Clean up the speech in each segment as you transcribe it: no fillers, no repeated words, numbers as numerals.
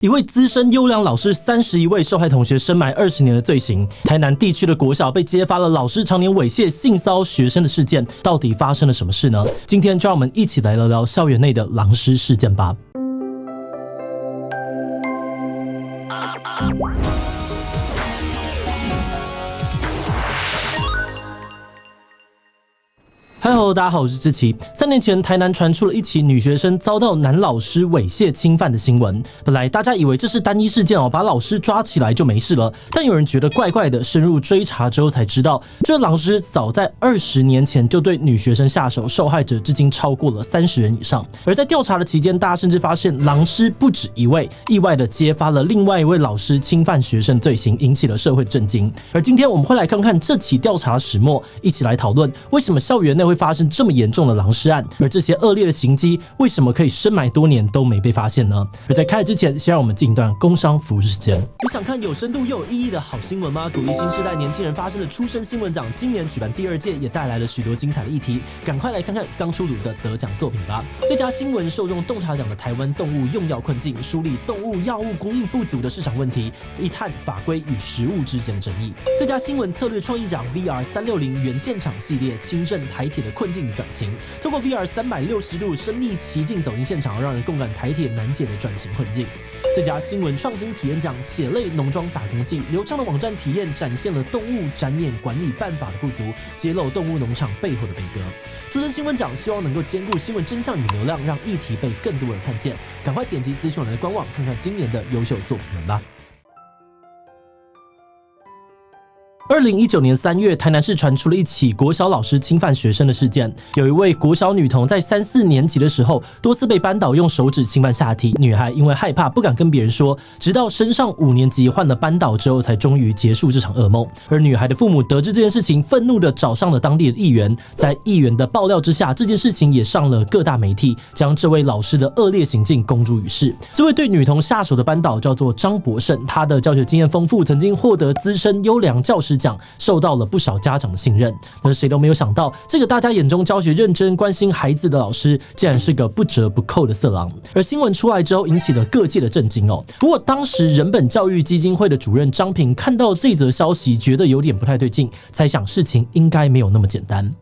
一位资深优良老师31位受害同学深埋20年的罪行，台南地区的国小被揭发了老师常年猥亵性骚学生的事件，到底发生了什么事呢？今天就让我们一起来聊聊校园内的狼师事件吧。Hello， 大家好，我是志祺。3年前，台南传出了一起女学生遭到男老师猥亵侵犯的新闻。本来大家以为这是单一事件把老师抓起来就没事了，但有人觉得怪怪的，深入追查之后才知道，这位老师早在20年前就对女学生下手，受害者至今超过了30人以上。而在调查的期间，大家甚至发现狼师不止一位，意外的揭发了另外一位老师侵犯学生罪行，引起了社会震惊。而今天我们会来看看这起调查始末，一起来讨论为什么校园内会发生这么严重的狼师案，而这些恶劣的行迹为什么可以深埋多年都没被发现呢？而在开始之前，先让我们进一段工商服务时间。你想看有深度又有意义的好新闻吗？鼓励新世代年轻人发声的出生新闻奖今年举办第2届，也带来了许多精彩的议题，赶快来看看刚出炉的得奖作品吧。最佳新闻受中洞察奖的台湾动物用药困境，梳理动物药物供应不足的市场问题，一探法规与实务之间的争议。最佳新闻策略创意奖 VR360 原现场系列，轻震台铁的困境与转型，透过 VR 360度身临其境走进现场，让人共感台铁难解的转型困境。最佳新闻创新体验奖血泪农庄打工记，流畅的网站体验展现了动物展演管理办法的不足，揭露动物农场背后的悲歌。出生新闻奖希望能够兼顾新闻真相与流量，让议题被更多人看见。赶快点击资讯栏的官网，看看今年的优秀作品们吧。2019年3月，台南市传出了一起国小老师侵犯学生的事件。有一位国小女童在3、4年级的时候，多次被班导用手指侵犯下体，女孩因为害怕不敢跟别人说，直到升上5年级换了班导之后，才终于结束这场噩梦。而女孩的父母得知这件事情，愤怒地找上了当地的议员，在议员的爆料之下，这件事情也上了各大媒体，将这位老师的恶劣行径公诸于世。这位对女童下手的班导叫做张博胜，他的教学经验丰富，曾经获得资深优良教师奖，受到了不少家长的信任。而谁都没有想到，这个大家眼中教学认真、关心孩子的老师，竟然是个不折不扣的色狼。而新闻出来之后，引起了各界的震惊哦。不过当时人本教育基金会的主任张平看到这则消息，觉得有点不太对劲，猜想事情应该没有那么简单。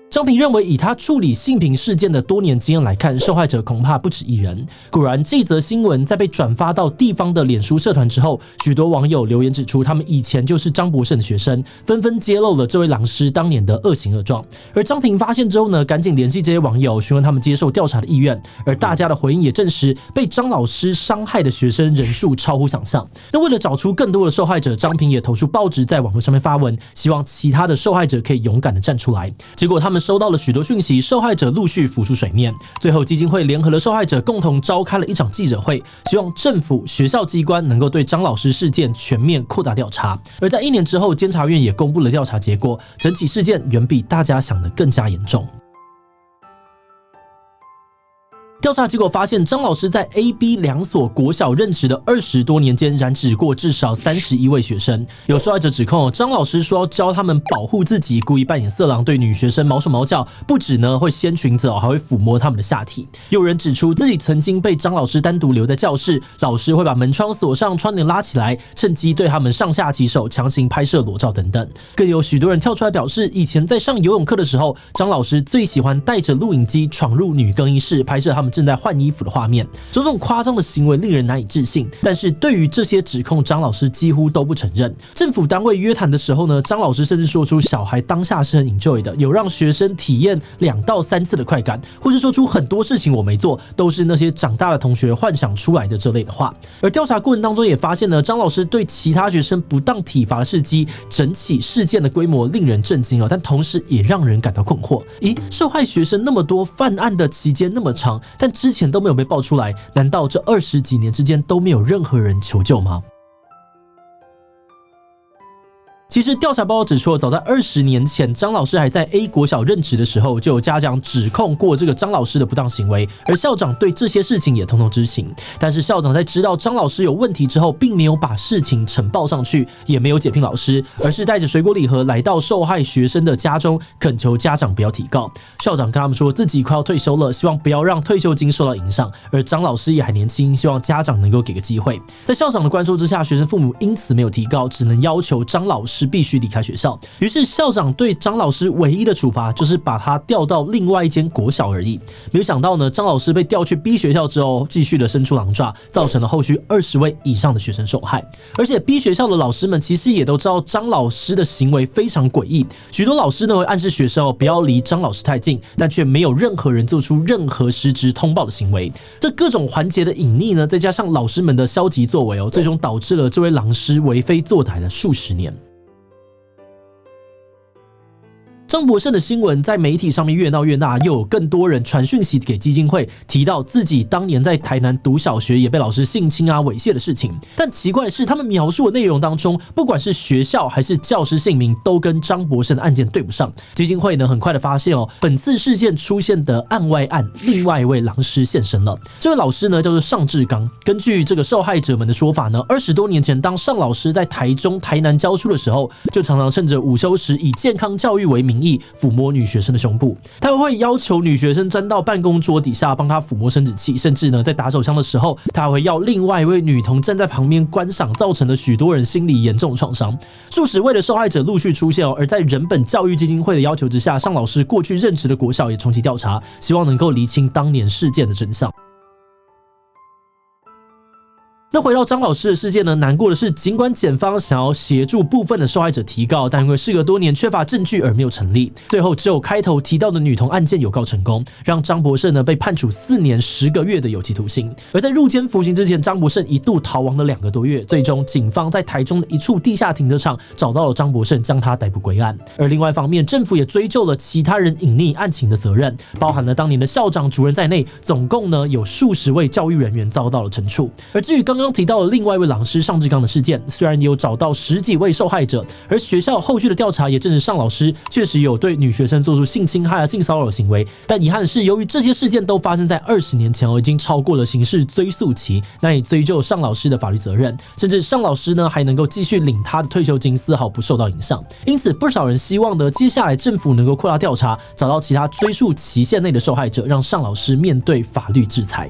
张平认为，以他处理性平事件的多年经验来看，受害者恐怕不止一人。果然，这则新闻在被转发到地方的脸书社团之后，许多网友留言指出，他们以前就是张博胜的学生，纷纷揭露了这位狼师当年的恶行恶状。而张平发现之后呢，赶紧联系这些网友，询问他们接受调查的意愿。而大家的回应也证实，被张老师伤害的学生人数超乎想象。那为了找出更多的受害者，张平也投书报纸，在网络上面发文，希望其他的受害者可以勇敢的站出来。结果他们收到了许多讯息，受害者陆续浮出水面。最后基金会联合了受害者，共同召开了一场记者会，希望政府、学校机关能够对张老师事件全面扩大调查。而在1年之后，监察院也公布了调查结果，整起事件远比大家想的更加严重。调查结果发现，张老师在 A、B 2所国小任职的20多年间，染指过至少31位学生。有受害者指控，张老师说要教他们保护自己，故意扮演色狼，对女学生毛手毛脚，不止呢会掀裙子，还会抚摸他们的下体。有人指出自己曾经被张老师单独留在教室，老师会把门窗锁上，窗帘拉起来，趁机对他们上下其手，强行拍摄裸照等等。更有许多人跳出来表示，以前在上游泳课的时候，张老师最喜欢带着录影机闯入女更衣室，拍摄他们正在换衣服的画面。这种夸张的行为令人难以置信，但是对于这些指控，张老师几乎都不承认。政府单位约谈的时候呢，张老师甚至说出小孩当下是很 enjoy 的，有让学生体验2到3次的快感，或是说出很多事情我没做，都是那些长大的同学幻想出来的这类的话。而调查过程当中也发现呢，张老师对其他学生不当体罚的事迹，整起事件的规模令人震惊，但同时也让人感到困惑。受害学生那么多，犯案的期间那么长，但之前都没有被爆出来，难道这20几年之间都没有任何人求救吗？其实调查报告指出，早在20年前，张老师还在 A 国小任职的时候，就有家长指控过这个张老师的不当行为，而校长对这些事情也通通知情。但是校长在知道张老师有问题之后，并没有把事情呈报上去，也没有解聘老师，而是带着水果礼盒来到受害学生的家中，恳求家长不要提告。校长跟他们说自己快要退休了，希望不要让退休金受到影响，而张老师也还年轻，希望家长能够给个机会。在校长的关注之下，学生父母因此没有提告，只能要求张老师必须离开学校。于是校长对张老师唯一的处罚就是把他调到另外一间国小而已。没有想到呢，张老师被调去 B 学校之后，继续的伸出狼爪，造成了后续20位以上的学生受害。而且 B 学校的老师们其实也都知道张老师的行为非常诡异，许多老师呢会暗示学生不要离张老师太近，但却没有任何人做出任何实质通报的行为。这各种环节的隐匿呢，再加上老师们的消极作为最终导致了这位狼师为非作歹的数十年。张博胜的新闻在媒体上面越闹越大，又有更多人传讯息给基金会，提到自己当年在台南读小学也被老师性侵猥亵的事情。但奇怪的是，他们描述的内容当中，不管是学校还是教师姓名，都跟张博胜的案件对不上。基金会呢，很快的发现本次事件出现的案外案，另外一位狼师现身了。这位老师呢，叫做尚志刚。根据这个受害者们的说法呢，20多年前，当尚老师在台中、台南教书的时候，就常常趁着午休时以健康教育为名义抚摸女学生的胸部。他会要求女学生钻到办公桌底下帮他抚摸生殖器，甚至呢在打手枪的时候，他还会要另外一位女童站在旁边观赏，造成了许多人心理严重的创伤。数十位的受害者陆续出现而在人本教育基金会的要求之下，尚老师过去任职的国小也重启调查，希望能够厘清当年事件的真相。那回到张老师的事件呢，难过的是，尽管检方想要协助部分的受害者提告，但因为事隔多年缺乏证据而没有成立。最后只有开头提到的女童案件有告成功，让张博胜呢被判处4年10个月的有期徒刑。而在入监服刑之前，张博胜一度逃亡了2个多月，最终警方在台中的一处地下停车场找到了张博胜，将他逮捕归案。而另外一方面，政府也追究了其他人隐匿案情的责任，包含了当年的校长、主任在内，总共呢有数十位教育人员遭到了惩处。而至于刚刚提到了另外一位狼师尚志刚的事件，虽然也有找到10几位受害者，而学校后续的调查也证实尚老师确实有对女学生做出性侵害、性骚扰的行为，但遗憾的是，由于这些事件都发生在20年前，已经超过了刑事追诉期，难以追究尚老师的法律责任，甚至尚老师呢还能够继续领他的退休金，丝毫不受到影响。因此，不少人希望呢，接下来政府能够扩大调查，找到其他追诉期限内的受害者，让尚老师面对法律制裁。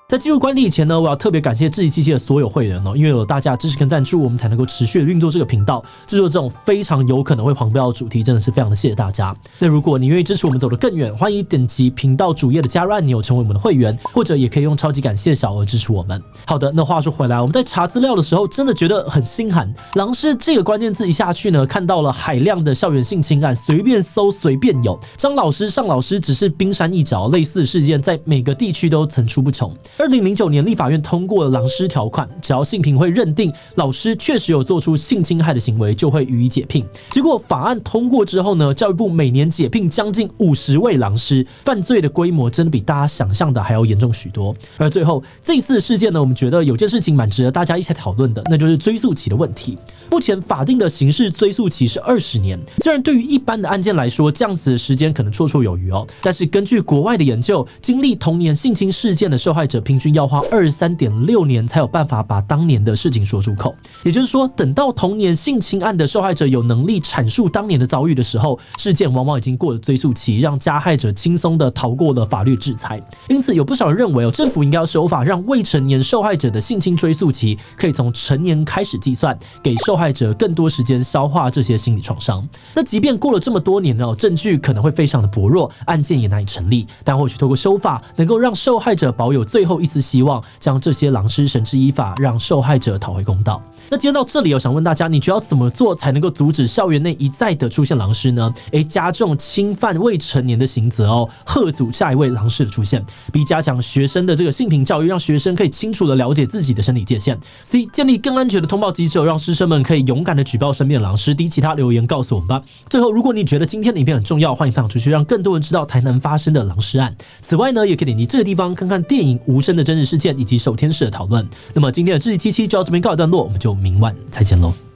在进入观点以前呢，我要特别感谢志祺七七的所有会员因为有了大家支持跟赞助，我们才能够持续的运作这个频道，制作这种非常有可能会黄标的主题，真的是非常的谢谢大家。那如果你愿意支持我们走得更远，欢迎点击频道主页的加入按钮，成为我们的会员，或者也可以用超级感谢小额支持我们。好的，那话说回来，我们在查资料的时候，真的觉得很心寒。狼师这个关键字一下去呢，看到了海量的校园性侵案，随便搜随便有。张老师、尚老师只是冰山一角，类似的事件在每个地区都层出不穷。2009年，立法院通过了狼师条款，只要性平会认定老师确实有做出性侵害的行为，就会予以解聘。结果法案通过之后呢，教育部每年解聘将近50位狼师，犯罪的规模真的比大家想象的还要严重许多。而最后这一次的事件呢，我们觉得有件事情蛮值得大家一起讨论的，那就是追诉期的问题。目前法定的刑事追诉期是20年，虽然对于一般的案件来说，这样子的时间可能绰绰有余但是根据国外的研究，经历童年性侵事件的受害者平均要花23.6年才有办法把当年的事情说出口。也就是说，等到童年性侵案的受害者有能力阐述当年的遭遇的时候，事件往往已经过了追诉期，让加害者轻松的逃过了法律制裁。因此有不少人认为政府应该要守法，让未成年受害者的性侵追诉期可以从成年开始计算，给受害者更多时间消化这些心理创伤。那即便过了这么多年证据可能会非常的薄弱，案件也难以成立，但或许透过修法，能够让受害者保有最后一丝希望，将这些狼师绳之以法，让受害者讨回公道。那今天到这里，我想问大家，你觉得要怎么做才能够阻止校园内一再的出现狼师呢？加重侵犯未成年的刑责吓阻下一位狼师的出现。B 加强学生的这个性平教育，让学生可以清楚的了解自己的身体界限。C 建立更安全的通报机制，让师生们可以勇敢的举报身边的狼师。D 其他留言告诉我们吧。最后，如果你觉得今天的影片很重要，欢迎分享出去，让更多人知道台南发生的狼师案。此外呢，也可以点击这个地方看看电影《无声》生的真实事件以及守天使的讨论。那么今天的志祺七七就到这边告一段落，我们就明晚再见喽。